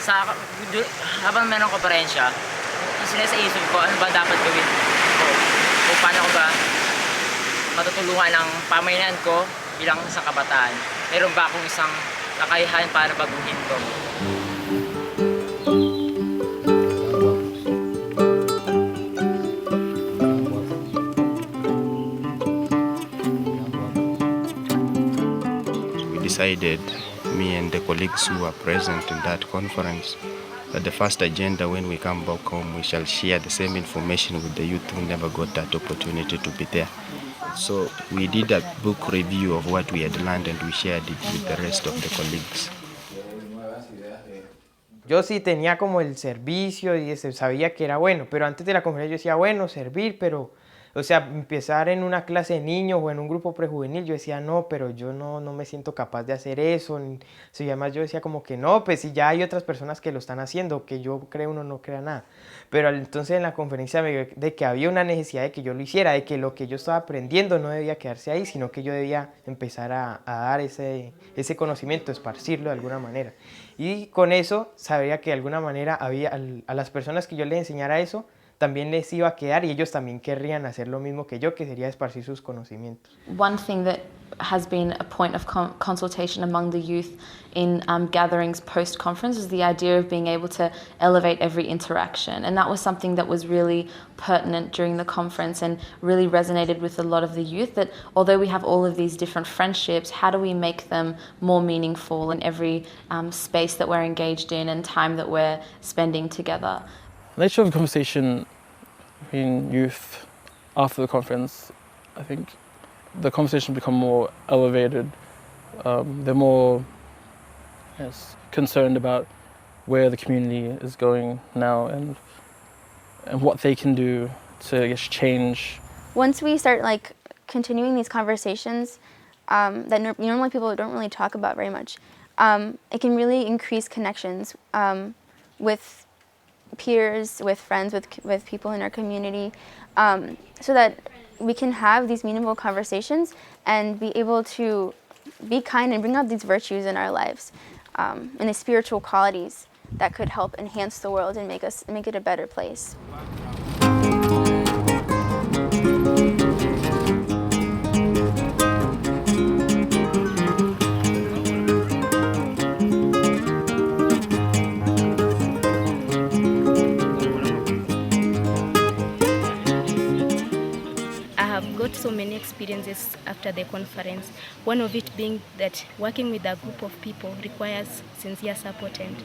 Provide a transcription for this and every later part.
Habang meron konferensya, isip ko ano ba dapat gawin ko o paano ko ba matutulungan ang pamayanan ko bilang isang kabataan. Meron ba akong isang kakayahan para baguhin ko? We decided, me and the colleagues who were present in that conference, that the first agenda when we come back home, we shall share the same information with the youth who never got that opportunity to be there. So we did a book review of what we had learned and we shared it with the rest of the colleagues. Yo sí tenía como el servicio y sabía que era bueno, pero antes de la conferencia yo decía, bueno, servir, pero, o sea, empezar en una clase de niños o en un grupo prejuvenil, yo decía, no, pero yo no me siento capaz de hacer eso. Y además yo decía como que no, pues si ya hay otras personas que lo están haciendo, que yo creo uno no crea nada. Pero entonces en la conferencia me vi de que había una necesidad de que yo lo hiciera, de que lo que yo estaba aprendiendo no debía quedarse ahí, sino que yo debía empezar a dar ese conocimiento, esparcirlo de alguna manera. Y con eso sabía que de alguna manera a las personas que yo les enseñara eso, también les iba a quedar y ellos también querrían hacer lo mismo que yo, que sería esparcir sus conocimientos. One thing that has been a point of consultation among the youth in gatherings post-conference is the idea of being able to elevate every interaction. And that was something that was really pertinent during the conference and really resonated with a lot of the youth, that although we have all of these different friendships, how do we make them more meaningful in every space that we're engaged in and time that we're spending together? The nature of the conversation between youth after the conference, I think the conversation become more elevated. They're more concerned about where the community is going now and what they can do to change. Once we start continuing these conversations that normally people don't really talk about very much, it can really increase connections with peers, with friends, with people in our community, so that we can have these meaningful conversations and be able to be kind and bring out these virtues in our lives and the spiritual qualities that could help enhance the world and make it a better place. So many experiences after the conference, one of it being that working with a group of people requires sincere support and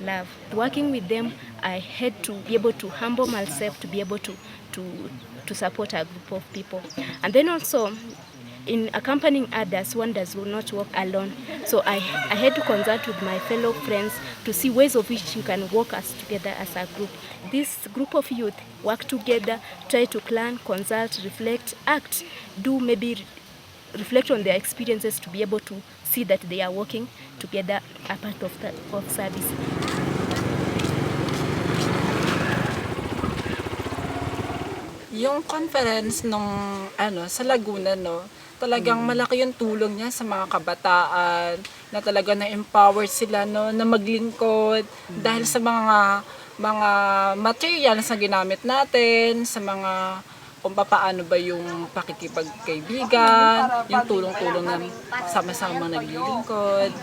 love. Working with them, I had to be able to humble myself to be able to support a group of people. And then also, in accompanying others, one does not work alone. So I had to consult with my fellow friends to see ways of which you can work us together as a group. This group of youth work together, try to plan, consult, reflect, act, reflect on their experiences to be able to see that they are working together a part of service. Yung conference sa Laguna, talagang malaki yung tulong niya sa mga kabataan na talaga na-empower sila na maglingkod dahil sa mga materials na ginamit natin, sa mga kung paano ba yung pakikipagkaibigan, yung tulong-tulong na sama-sama naglilingkod.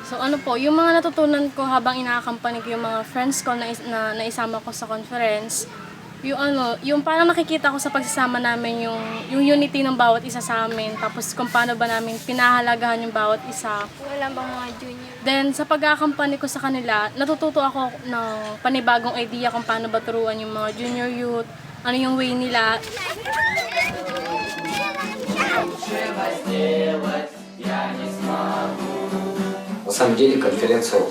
So yung mga natutunan ko habang ina-accompany ko yung mga friends ko na isama ko sa conference, yung parang nakikita ko sa pagsasama namin yung unity ng bawat isa sa amin, tapos kung paano ba namin pinahalagahan yung bawat isa. Wala bang mga junior? Then sa pag-accompany ko sa kanila, natututo ako ng panibagong idea kung paano ba turuan yung mga junior youth, ano yung way nila. На самом деле конференция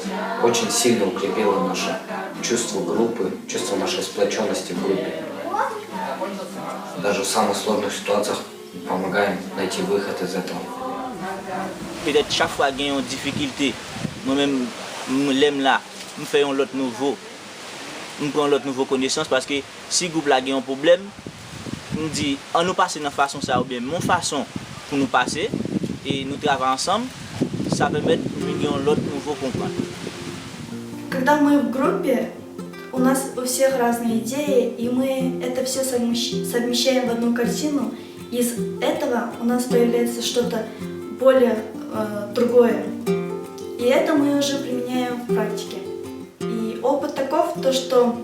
очень сильно укрепила наше чувство группы, чувство нашей сплоченности в группе. Даже в самых sложных ситуациях помогаем найти выход из этого. Peut-être chaque fois qu'il y a une difficulté, moi-même, je l'aime là, je fais un autre nouveau, je prends l'autre nouveau connaissance parce que si le groupe là a un problème, je dis, on nous passe de façon ça ou bien mon façon pour nous passer et nous travaillons ensemble, ça permet de nous l'autre nouveau comprendre. Когда мы в группе, у нас у всех разные идеи, и мы это все совмещаем в одну картину. Из этого у нас появляется что-то более другое. И это мы уже применяем в практике. И опыт таков, то что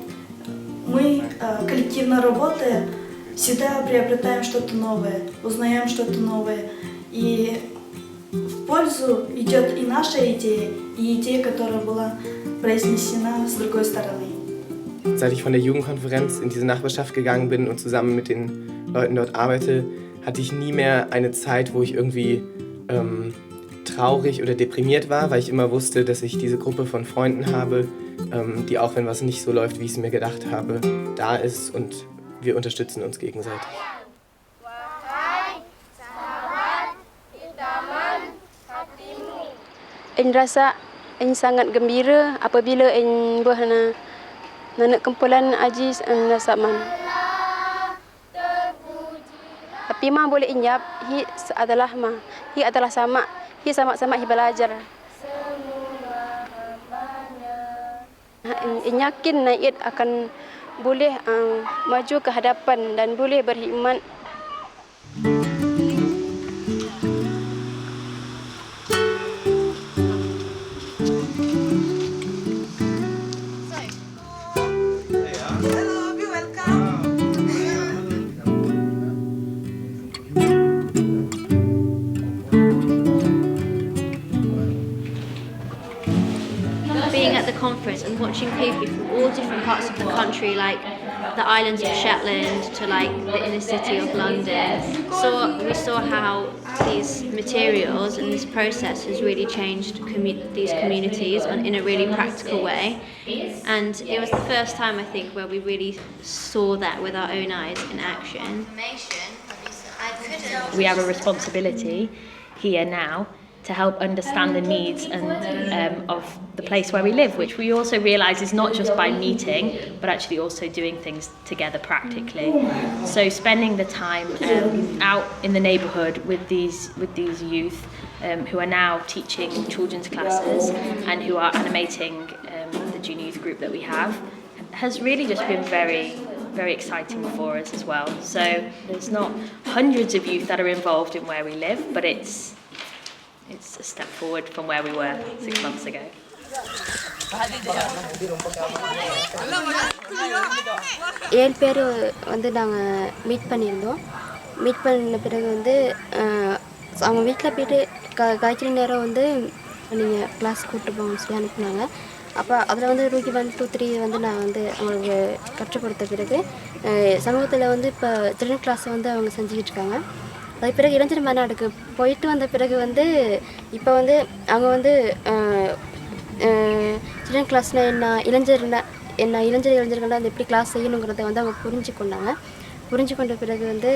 мы, коллективно работая, всегда приобретаем что-то новое, узнаем что-то новое. И в пользу идет и наша идея, и идея, которая была произнесена с другой стороны. Seit ich von der Jugendkonferenz in diese Nachbarschaft gegangen bin und zusammen mit den Leuten dort arbeite, hatte ich nie mehr eine Zeit, wo ich irgendwie traurig oder deprimiert war, weil ich immer wusste, dass ich diese Gruppe von Freunden habe, die auch wenn was nicht so läuft, wie ich es mir gedacht habe, da ist und wir unterstützen uns gegenseitig. Anh rasa anh sangat gembira apabila anh bernak kumpulan Aziz Nasaman. Tapi ma boleh injap, hi adalah sama, hi sama-sama hi belajar. Anh yakin Naid akan boleh maju ke hadapan dan boleh berkhidmat. Conference and watching people from all different parts of the country, like the islands of Shetland to like the inner city of London. So we saw how these materials and this process has really changed these communities in a really practical way. And it was the first time, I think, where we really saw that with our own eyes in action. We have a responsibility here now to help understand the needs and of the place where we live, which we also realise is not just by meeting, but actually also doing things together practically. So spending the time out in the neighbourhood with these youth who are now teaching children's classes and who are animating the junior youth group that we have has really just been very, very exciting for us as well. So there's not hundreds of youth that are involved in where we live, but it's a step forward from where we were 6 months ago. ஏழு பேர் வந்து நாங்கள் meet பண்ணியிருந்தோம். Meet பண்ண பிறகு வந்து அவங்க வீட்டில் போய்ட்டு காய்ச்சல் நேரம் வந்து நீங்கள் கிளாஸ் கூப்பிட்டு போங்க சொல்லி அனுப்புனாங்க. அப்போ அதில் வந்து ரூகி 1, 2, 3 வந்து நான் வந்து அவங்களுக்கு கற்றுக் கொடுத்த பிறகு சமூகத்தில் வந்து இப்போ சில்ட்ரன் கிளாஸை வந்து அவங்க செஞ்சுக்கிட்டு இருக்காங்க. அதுக்கு பிறகு இளைஞர் மாநாடுக்கு போயிட்டு வந்த பிறகு வந்து இப்போ வந்து அவங்க வந்து சில்ட்ரன் கிளாஸில் இளைஞர்கள்லாம் அந்த எப்படி கிளாஸ் செய்யணுங்கிறத வந்து அவங்க புரிஞ்சு கொண்ட பிறகு வந்து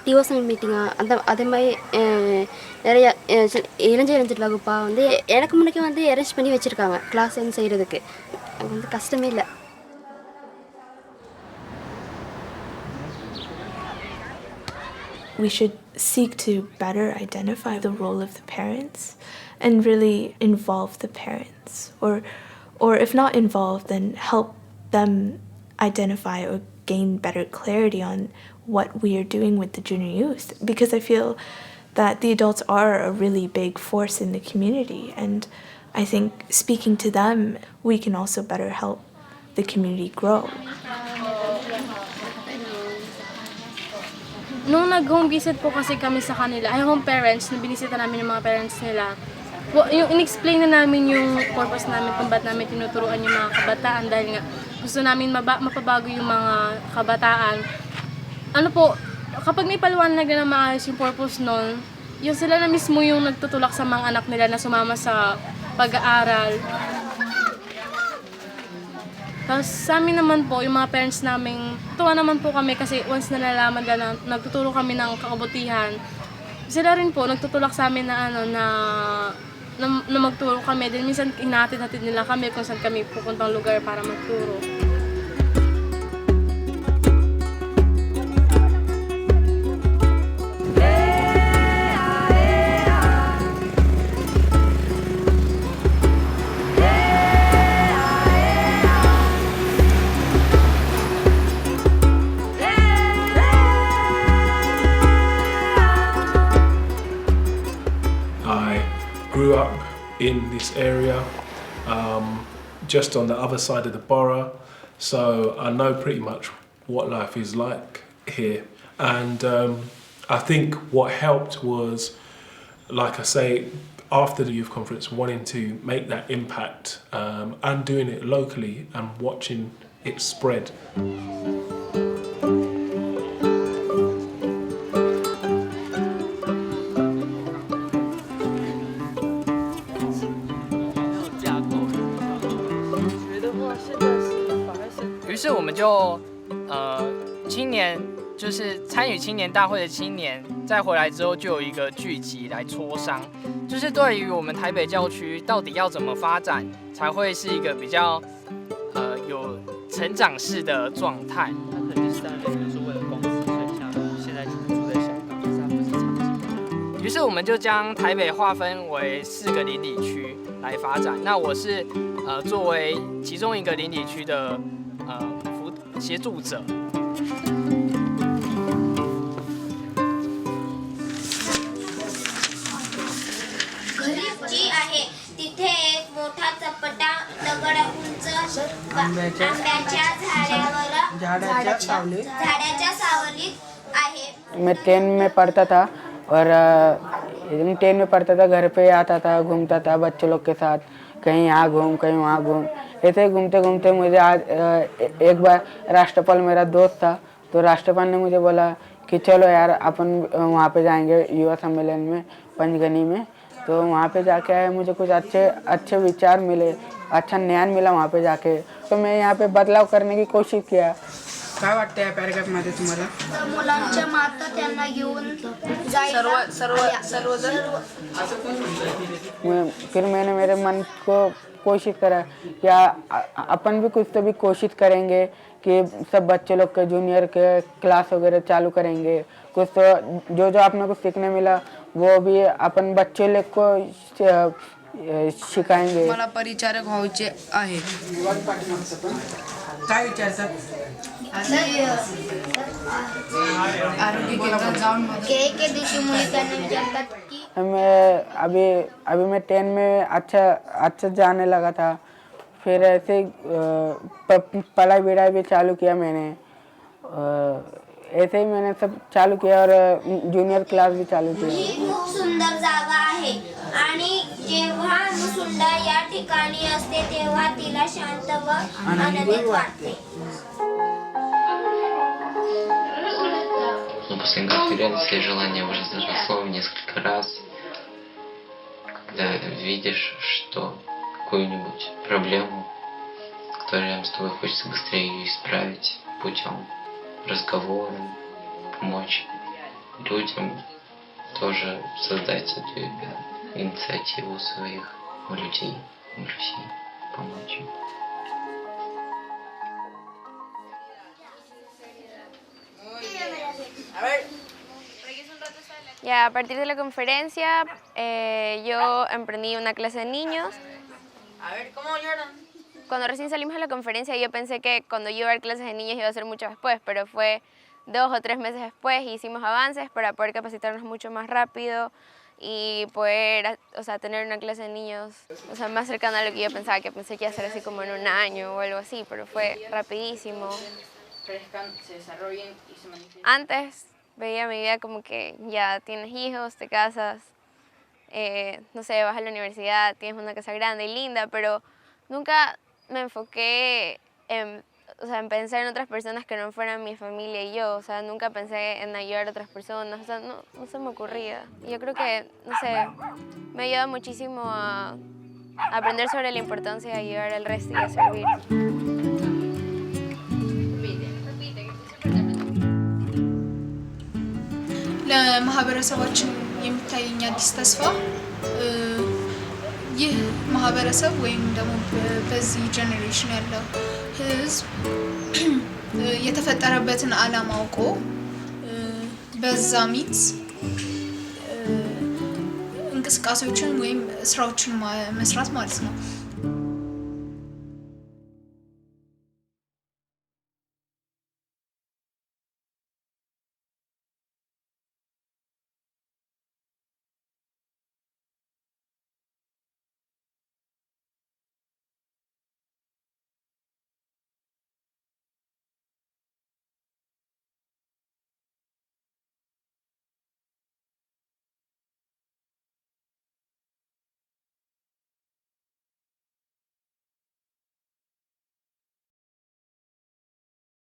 டிவோஷனல் மீட்டிங்காக அதே மாதிரி நிறையா இளைஞர் வகுப்பாக வந்து எனக்கு முன்னாடி வந்து அரேஞ்ச் பண்ணி வச்சுருக்காங்க கிளாஸ் வந்து செய்கிறதுக்கு. அது வந்து கஷ்டமே இல்லை. We should seek to better identify the role of the parents and really involve the parents, or if not involve, then help them identify or gain better clarity on what we are doing with the junior youth, because I feel that the adults are a really big force in the community, and I think speaking to them, we can also better help the community grow. Nung nag-home visit po kasi kami sa kanila, ay home parents, na binisita namin yung mga parents nila, yung in-explain na namin yung purpose namin kung ba't namin tinuturuan yung mga kabataan dahil nga gusto namin mapabago yung mga kabataan. Ano po, kapag may paliwanag na maayos yung purpose nun, yung sila na mismo yung nagtutulak sa mga anak nila na sumama sa pag-aaral. Tapos sa amin naman po, yung mga parents namin, tuwa naman po kami kasi once na nalaman na nagtuturo kami ng kakabutihan, sila rin po nagtutulak sa amin na magturo kami. Then minsan hinatid-hatid nila kami kung saan kami pupuntang lugar para magturo. in this area, just on the other side of the borough. So I know pretty much what life is like here. And I think what helped was, like I say, after the youth conference, wanting to make that impact and doing it locally and watching it spread.青年就是参与青年大会的青年，再回来之后就有一个聚集来磋商，就是对于我们台北郊区到底要怎么发展，才会是一个比较有成长式的状态。他可能是在那边是为了公司，所以现在住在香港，但是他不是长期。于是我们就将台北划分为4个邻里区来发展。那我是作为其中一个邻里区的协助者。जी आहे तिथे एक मोठा चपटा दगड उंच आंब्याच्या झाडाच्या सावलीत आहे. मैं 10 में पढ़ता था और 10 में पढ़ता था, घर पे आता था, घूमता था बच्चों लोग के साथ, कहीं यहाँ घूम कहीं वहाँ घूम, ऐसे घूमते घूमते मुझे आज एक बार राष्ट्रपाल मेरा दोस्त था, तो राष्ट्रपाल ने मुझे बोला कि चलो यार अपन वहाँ पे जाएंगे युवा सम्मेलन में पंचगनी में। तो वहाँ पे जाके आए, मुझे कुछ अच्छे विचार मिले, अच्छा ज्ञान मिला वहाँ पे जाके, तो मैं यहाँ पे बदलाव करने की कोशिश किया. काय वाटतं या पॅराग्राफमध्ये तुम्हाला? मुलांच्या माता त्यांना घेऊन सर्वजण. फिर मैंने मेरे मन को कोशिश करा कि अपन भी कुछ तो भी कोशिश करेंगे कि सब बच्चे लोग के जूनियर के क्लास वगैरह चालू करेंगे, कुछ तो जो अपने को सीखने मिला वो भी अपन बच्चे लोग को शिकाएंगे. मला परिचारक व्हायचे आहे. काय विचारतात? आरोग्य केंद्रात जाऊन के दिवशी मुली त्यांना विचारतात की मैं अभी मैं 10 में अच्छा जाने लगा था. फिर ऐसे पढ़ाई विढ़ाई भी चालू किया मैंने, ऐसे ही मैंने सब चालू किया और जूनियर क्लास भी चालू किया. ही खूप सुंदर जागा आहे आणि जेव्हा मुसुंडा या ठिकाणी असते तेव्हा तिला शांत व आनंदित वाटते. После конференции желание уже заросло несколько раз, когда видишь, что какую-нибудь проблему, которую с тобой хочется быстрее ее исправить путем разговора, помочь людям, тоже создать эту инициативу своих людей в России, помочь им. Ya, a partir de la conferencia yo emprendí una clase de niños. A ver, ¿cómo lloran? Cuando recién salimos de la conferencia yo pensé que cuando yo iba a dar clases de niños iba a ser mucho después, pero fue 2 o 3 meses después y hicimos avances para poder capacitarnos mucho más rápido y poder, tener una clase de niños, más cercana a lo que yo pensaba, que pensé que iba a ser así como en 1 año o algo así, pero fue rapidísimo. Crezcan, se desarrollen y se manifiesten. Antes veía mi vida como que ya tienes hijos, te casas, no sé, vas a la universidad, tienes una casa grande y linda, pero nunca me enfoqué en pensar en otras personas que no fueran mi familia y yo, nunca pensé en ayudar a otras personas, no se me ocurría. Yo creo que, no sé, me ayuda muchísimo a aprender sobre la importancia de ayudar al resto y a servir. ለማህበረሰባችን የሚታየኝ አዲስ ተስፋ ይህ ማህበረሰብ ወይም ደግሞ በዚህ ጄኔሬሽን ያለው ህዝብ የተፈጠረበትን ዓላማ አውቆ በዛ ሚት እንቅስቃሴዎችን ወይም ስራዎችን መስራት ማለት ነው።